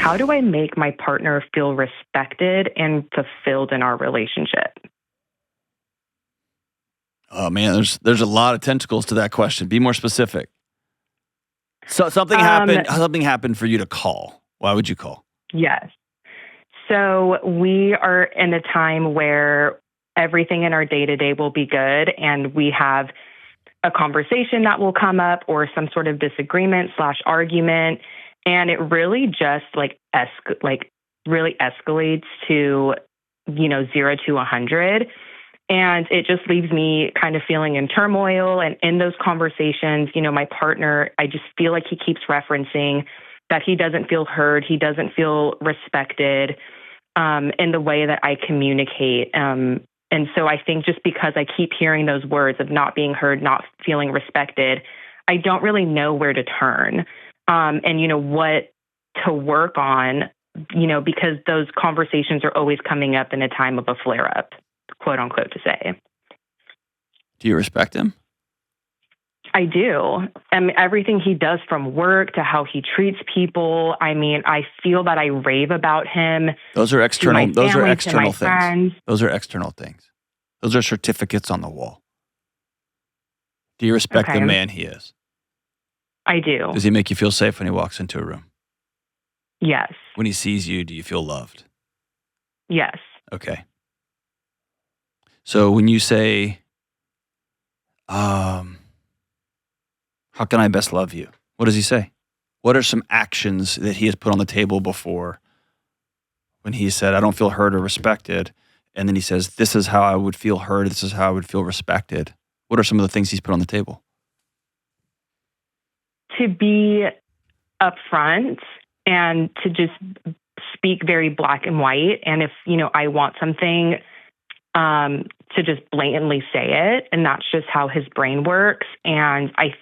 how do I make my partner feel respected and fulfilled in our relationship? Oh man, there's a lot of tentacles to that question. Be more specific. So something happened for you to call. Why would you call? Yes. So we are in a time where everything in our day-to-day will be good, and we have a conversation that will come up or some sort of disagreement / argument, and it really just really escalates to 0 to 100. And it just leaves me kind of feeling in turmoil. And in those conversations, my partner, I just feel like he keeps referencing that he doesn't feel heard. He doesn't feel respected in the way that I communicate. And so I think just because I keep hearing those words of not being heard, not feeling respected, I don't really know where to turn and what to work on, because those conversations are always coming up in a time of a flare-up, quote unquote, to say. Do you respect him? I do. Everything he does, from work to how he treats people. I feel that I rave about him. Those are external. Those are external things. Friends. Those are external things. Those are certificates on the wall. Do you respect the man he is? I do. Does he make you feel safe when he walks into a room? Yes. When he sees you, do you feel loved? Yes. Okay. So when you say, how can I best love you? What does he say? What are some actions that he has put on the table before when he said, I don't feel heard or respected? And then he says, this is how I would feel heard. This is how I would feel respected. What are some of the things he's put on the table? To be upfront and to just speak very black and white. And if, I want something, to just blatantly say it. And that's just how his brain works. And I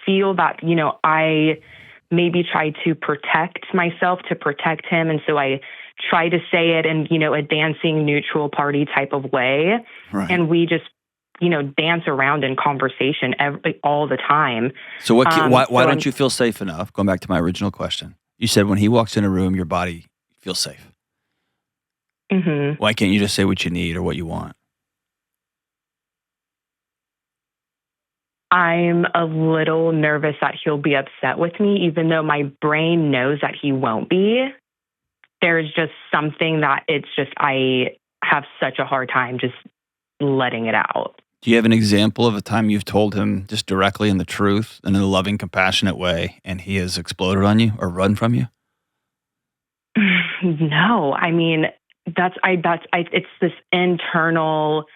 feel that, I maybe try to protect myself to protect him. And so I try to say it in, a dancing neutral party type of way. Right. And we just, dance around in conversation all the time. So why don't you feel safe enough? Going back to my original question. You said when he walks in a room, your body feels safe. Mm-hmm. Why can't you just say what you need or what you want? I'm a little nervous that he'll be upset with me, even though my brain knows that he won't be. There's just something that I have such a hard time just letting it out. Do you have an example of a time you've told him just directly in the truth and in a loving, compassionate way, and he has exploded on you or run from you? No, it's this internal,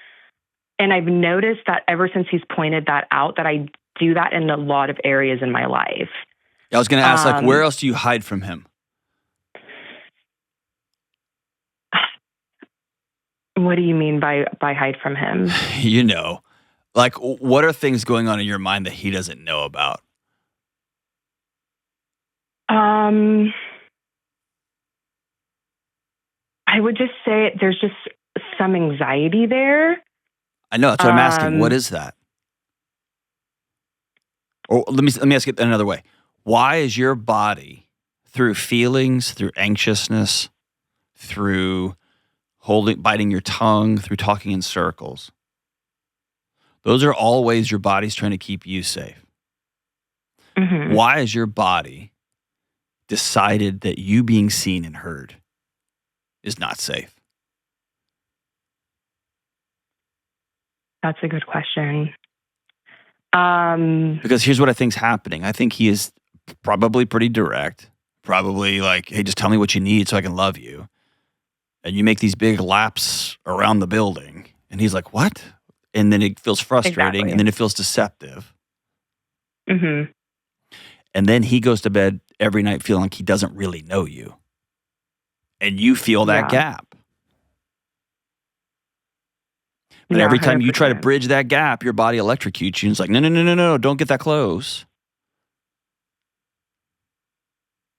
and I've noticed that ever since he's pointed that out, that I do that in a lot of areas in my life. I was going to ask, where else do you hide from him? What do you mean by hide from him? What are things going on in your mind that he doesn't know about? I would just say there's just some anxiety there. I know, that's what I'm asking. What is that? Or let me ask it another way. Why is your body, through feelings, through anxiousness, through biting your tongue, through talking in circles, those are all ways your body's trying to keep you safe. Mm-hmm. Why has your body decided that you being seen and heard is not safe? That's a good question. Because here's what I think's happening. I think he is probably pretty direct, probably like, hey, just tell me what you need so I can love you. And you make these big laps around the building. And he's like, what? And then it feels frustrating. Exactly. And then it feels deceptive. Mm-hmm. And then he goes to bed every night feeling like he doesn't really know you. And you feel that gap. But every time you try to bridge that gap, your body electrocutes you. And it's like, no, don't get that close.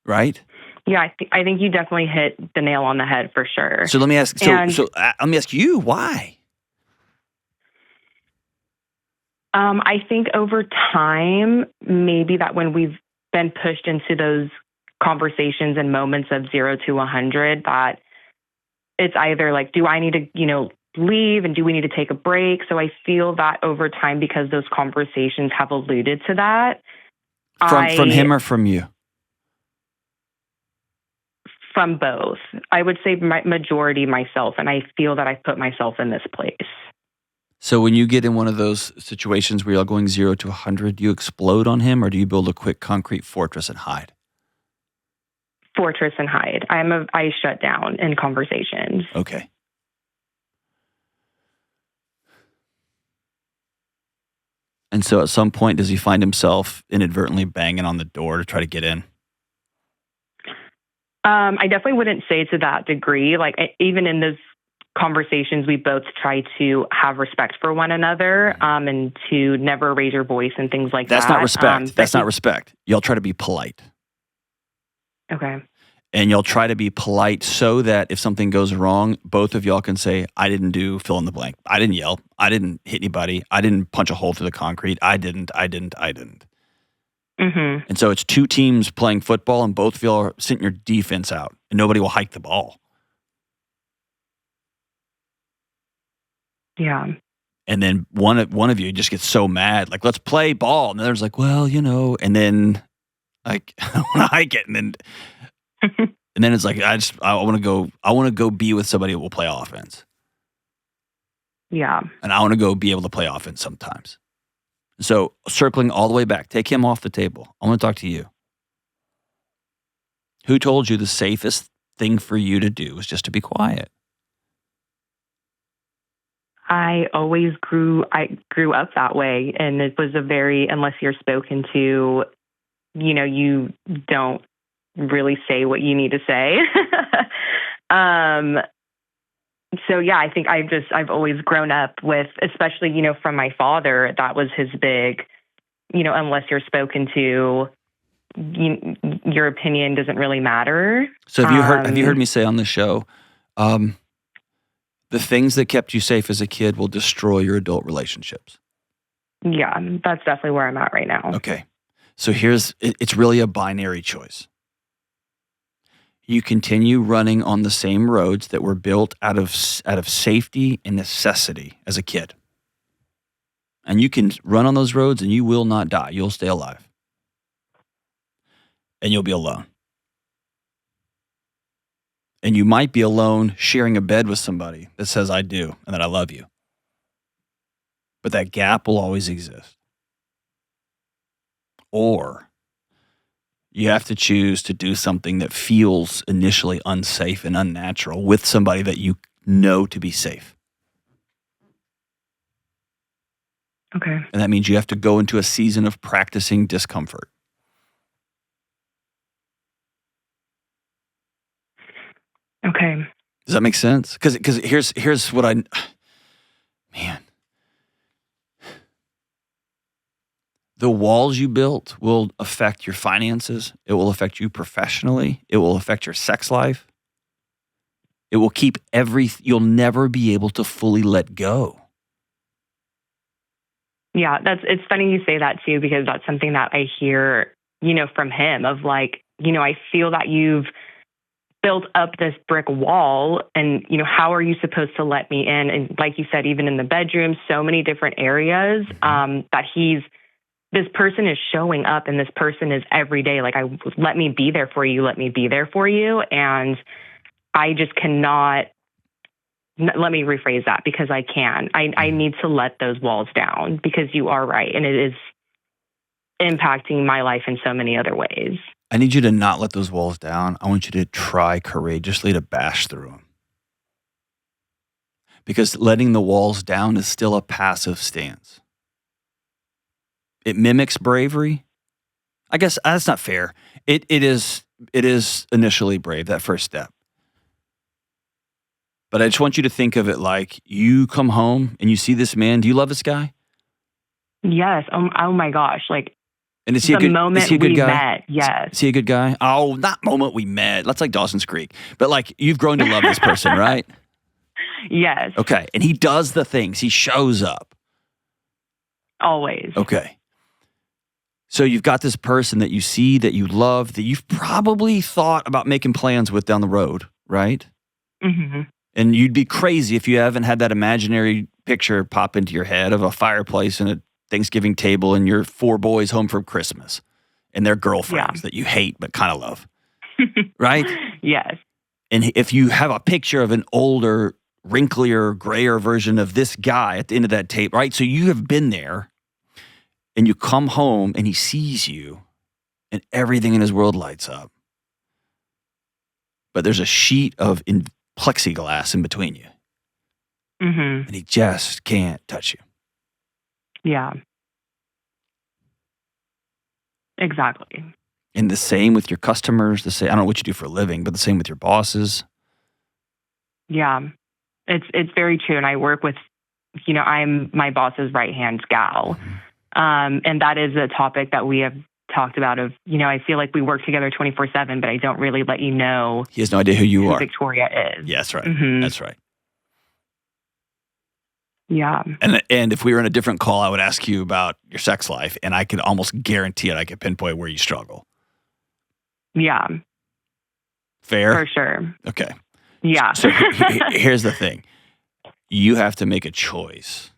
Right? Yeah, I think you definitely hit the nail on the head for sure. So let me ask. Let me ask you why. I think over time, maybe that when we've been pushed into those conversations and moments of 0 to 100 that it's either like, do I need to, leave, and do we need to take a break? So I feel that over time, because those conversations have alluded to that. From him or from you? From both. I would say majority myself, and I feel that I've put myself in this place. So when you get in one of those situations where you're going 0 to 100, do you explode on him, or do you build a quick concrete fortress and hide? Fortress and hide. I shut down in conversations. Okay. And so at some point, does he find himself inadvertently banging on the door to try to get in? I definitely wouldn't say to that degree. Like, even in those conversations, we both try to have respect for one another, and to never raise your voice and things like that. That's not respect. That's not respect. Y'all try to be polite. Okay. And you'll try to be polite so that if something goes wrong, both of y'all can say, I didn't do fill in the blank. I didn't yell. I didn't hit anybody. I didn't punch a hole through the concrete. I didn't. Mm-hmm. And so it's two teams playing football, and both of y'all are sitting your defense out, and nobody will hike the ball. Yeah. And then one of you just gets so mad, like, let's play ball. And the other's like, well, and then like, I want to hike it. And then and then it's like, I want to go be with somebody that will play offense. Yeah. And I want to go be able to play offense sometimes. So circling all the way back, take him off the table. I want to talk to you. Who told you the safest thing for you to do was just to be quiet? I always grew up that way. And it was unless you're spoken to, you don't really say what you need to say. So yeah, I think I've always grown up with, especially, from my father, that was his big, unless you're spoken to, your opinion doesn't really matter. So have you heard me say on the show, the things that kept you safe as a kid will destroy your adult relationships? Yeah, that's definitely where I'm at right now. Okay. So it's really a binary choice. You continue running on the same roads that were built out of safety and necessity as a kid. And you can run on those roads and you will not die. You'll stay alive. And you'll be alone. And you might be alone sharing a bed with somebody that says, I do, and that I love you. But that gap will always exist. Or you have to choose to do something that feels initially unsafe and unnatural with somebody that you know to be safe. Okay. And that means you have to go into a season of practicing discomfort. Okay. Does that make sense? Because here's what man. The walls you built will affect your finances. It will affect you professionally. It will affect your sex life. It will keep you'll never be able to fully let go. Yeah, it's funny you say that too, because that's something that I hear, from him of like, I feel that you've built up this brick wall and, how are you supposed to let me in? And like you said, even in the bedroom, so many different areas, that this person is showing up, and this person is every day. Like, let me be there for you. Let me be there for you. And I just cannot, let me rephrase that, because I can. I need to let those walls down, because you are right. And it is impacting my life in so many other ways. I need you to not let those walls down. I want you to try courageously to bash through them. Because letting the walls down is still a passive stance. It mimics bravery. I guess that's not fair. It is initially brave, that first step. But I just want you to think of it like you come home and you see this man. Do you love this guy? Yes. Oh my gosh. Like, and is he a good guy? Met, yes. Is he a good guy? Oh, that moment we met. That's like Dawson's Creek. But like, you've grown to love this person, right? Yes. Okay. And he does the things. He shows up. Always. Okay. So you've got this person that you see, that you love, that you've probably thought about making plans with down the road, right? Mm-hmm. And you'd be crazy if you haven't had that imaginary picture pop into your head of a fireplace and a Thanksgiving table and your 4 boys home from Christmas and their girlfriends that you hate but kind of love, right? Yes. And if you have a picture of an older, wrinklier, grayer version of this guy at the end of that tape, right? So you have been there and you come home and he sees you and everything in his world lights up. But there's a sheet of plexiglass in between you. Mm-hmm. And he just can't touch you. Yeah. Exactly. And the same with your customers, I don't know what you do for a living, but the same with your bosses. Yeah. It's very true. And I work with, I'm my boss's right-hand gal. And that is a topic that we have talked about of, I feel like we work together 24/7, but I don't really let you know. He has no idea who you are. Victoria is. Yeah, that's right. Mm-hmm. That's right. Yeah. And if we were in a different call, I would ask you about your sex life, and I could almost guarantee it. I could pinpoint where you struggle. Yeah. Fair? For sure. Okay. Yeah. So here's the thing. You have to make a choice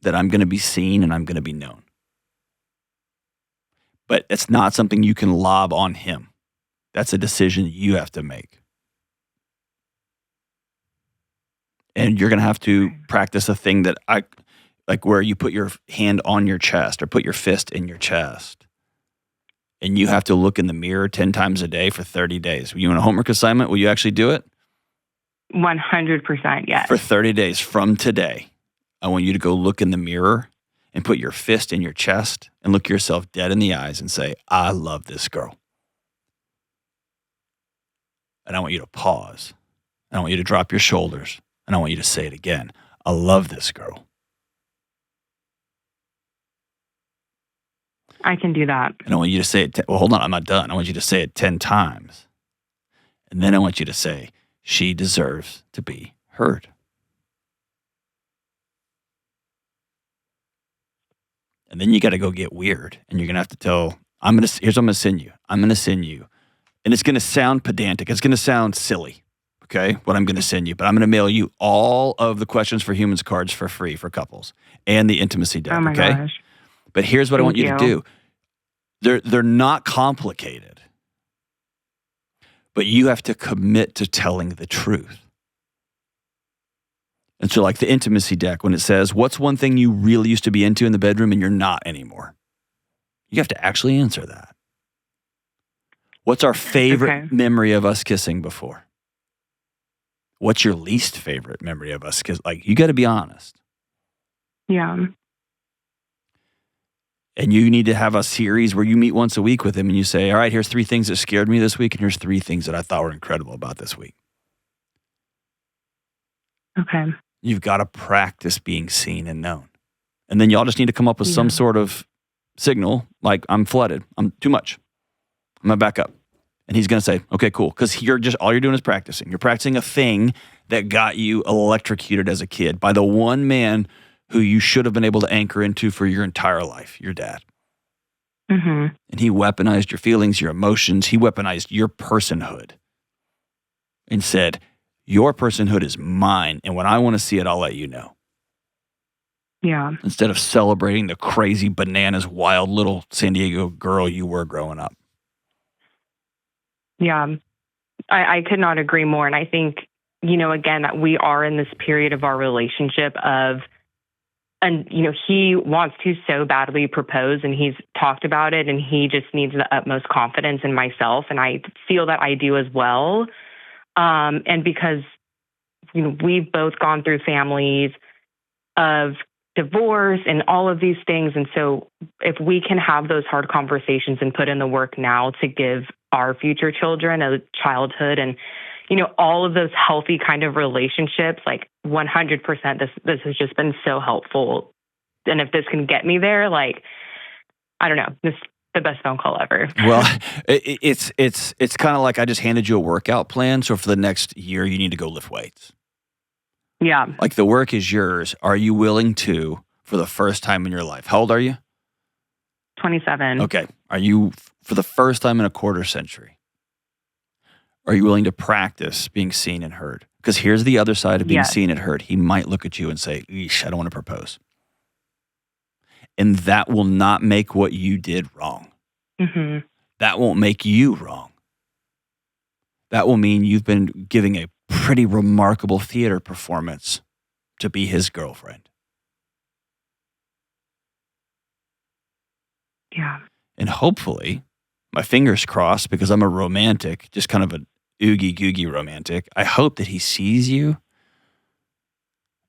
that I'm going to be seen and I'm going to be known. But it's not something you can lob on him. That's a decision you have to make. And you're going to have to practice a thing that like where you put your hand on your chest or put your fist in your chest. And you have to look in the mirror 10 times a day for 30 days. You want a homework assignment? Will you actually do it? 100%, yes. For 30 days from today, I want you to go look in the mirror and put your fist in your chest and look yourself dead in the eyes and say, I love this girl. And I want you to pause. And I want you to drop your shoulders. And I want you to say it again. I love this girl. I can do that. And I want you to say it. Well, hold on. I'm not done. I want you to say it 10 times. And then I want you to say, she deserves to be heard. And then you got to go get weird. And you're going to have to tell, here's what I'm going to send you. I'm going to send you. And it's going to sound pedantic. It's going to sound silly. Okay, what I'm going to send you. But I'm going to mail you all of the Questions for Humans cards for free for couples and the intimacy deck. Oh my gosh. But here's what I want you to do. They're not complicated. But you have to commit to telling the truth. And so like the intimacy deck, when it says, what's one thing you really used to be into in the bedroom and you're not anymore? You have to actually answer that. What's our favorite memory of us kissing before? What's your least favorite memory of us? Because, you got to be honest. Yeah. And you need to have a series where you meet once a week with him and you say, all right, here's 3 things that scared me this week, and here's 3 things that I thought were incredible about this week. Okay. You've got to practice being seen and known. And then y'all just need to come up with some sort of signal, like, I'm flooded. I'm too much. I'm going to back up. And he's going to say, okay, cool. Because all you're doing is practicing. You're practicing a thing that got you electrocuted as a kid by the one man who you should have been able to anchor into for your entire life, your dad. Mm-hmm. And he weaponized your feelings, your emotions. He weaponized your personhood and said, your personhood is mine. And when I want to see it, I'll let you know. Yeah. Instead of celebrating the crazy, bananas, wild little San Diego girl you were growing up. Yeah, I could not agree more. And I think, again, that we are in this period of our relationship he wants to so badly propose, and he's talked about it, and he just needs the utmost confidence in myself. And I feel that I do as well. And because, we've both gone through families of divorce and all of these things. And so if we can have those hard conversations and put in the work now to give our future children a childhood and, all of those healthy kind of relationships, 100%, this has just been so helpful. And if this can get me there, I don't know, this is the best phone call ever. Well, it's kind of like I just handed you a workout plan. So for the next year, you need to go lift weights. Yeah. The work is yours. Are you willing to, for the first time in your life? How old are you? 27. Okay. Are you, for the first time in a quarter century, are you willing to practice being seen and heard? Because here's the other side of being Yes. seen and heard. He might look at you and say, "Eesh, I don't want to propose." And that will not make what you did wrong. Mm-hmm. That won't make you wrong. That will mean you've been giving a pretty remarkable theater performance to be his girlfriend. Yeah. And hopefully, my fingers crossed, because I'm a romantic, just kind of an oogie googie romantic, I hope that he sees you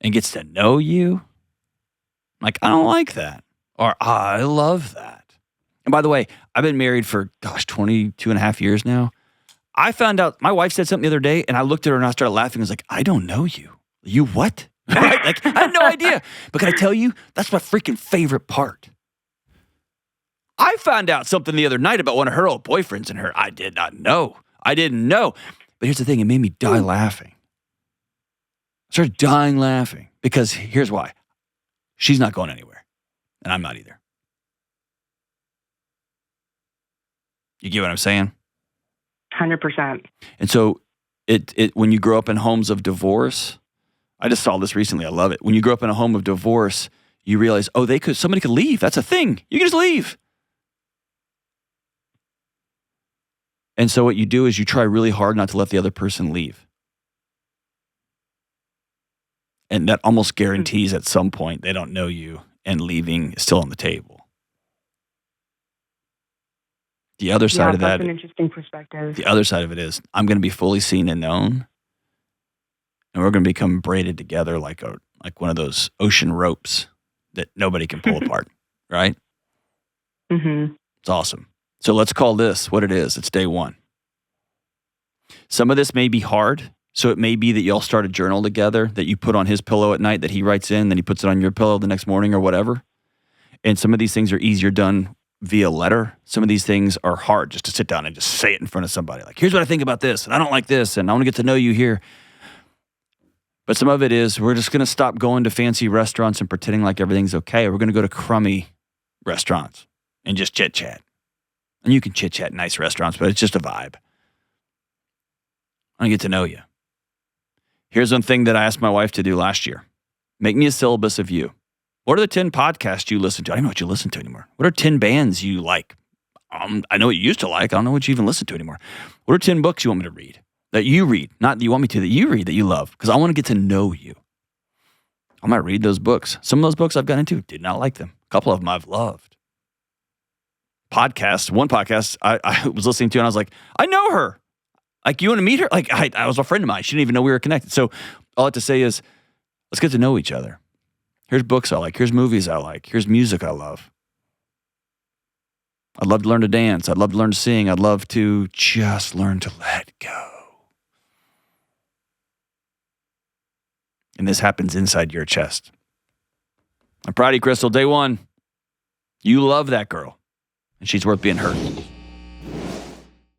and gets to know you. Like, I don't like that. Or I love that. And by the way, I've been married for, 22 and a half years now. I found out, my wife said something the other day, and I looked at her and I started laughing. I was like, I don't know you. You what? Right? Like, I had no idea. But can I tell you, that's my freaking favorite part. I found out something the other night about one of her old boyfriends and her. I did not know. I didn't know. But here's the thing. It made me die laughing. I started dying laughing because here's why. She's not going anywhere. And I'm not either. You get what I'm saying? 100%. And so it when you grow up in homes of divorce, I just saw this recently. I love it. When you grow up in a home of divorce, you realize, somebody could leave. That's a thing. You can just leave. And so what you do is you try really hard not to let the other person leave. And that almost guarantees at some point they don't know you and leaving is still on the table. The other side of that, that's an interesting perspective. the other side of it is I'm going to be fully seen and known, and we're going to become braided together like one of those ocean ropes that nobody can pull apart, right? Mm-hmm. It's awesome. So let's call this what it is. It's day one. Some of this may be hard. So it may be that y'all start a journal together that you put on his pillow at night that he writes in, then he puts it on your pillow the next morning or whatever. And some of these things are easier done via letter. Some of these things are hard just to sit down and just say it in front of somebody. Like, here's what I think about this, and I don't like this, and I want to get to know you here. But some of it is we're just going to stop going to fancy restaurants and pretending like everything's okay. We're going to go to crummy restaurants and just chit-chat. And you can chit-chat in nice restaurants, but it's just a vibe. I want to get to know you. Here's one thing that I asked my wife to do last year. Make me a syllabus of you. What are the 10 podcasts you listen to? I don't know what you listen to anymore. What are 10 bands you like? I know what you used to like. I don't know what you even listen to anymore. What are 10 books you want me to read? That you read. Not that you want me to, that you read, that you love. Because I want to get to know you. I might read those books. Some of those books I've gotten into, did not like them. A couple of them I've loved. Podcasts. One podcast I was listening to and I was like, I know her. Like, you want to meet her? Like, I was a friend of mine. She didn't even know we were connected. So all I have to say is, let's get to know each other. Here's books I like. Here's movies I like. Here's music I love. I'd love to learn to dance. I'd love to learn to sing. I'd love to just learn to let go. And this happens inside your chest. I'm proud of you, Crystal. Day one, you love that girl. And she's worth being hurt.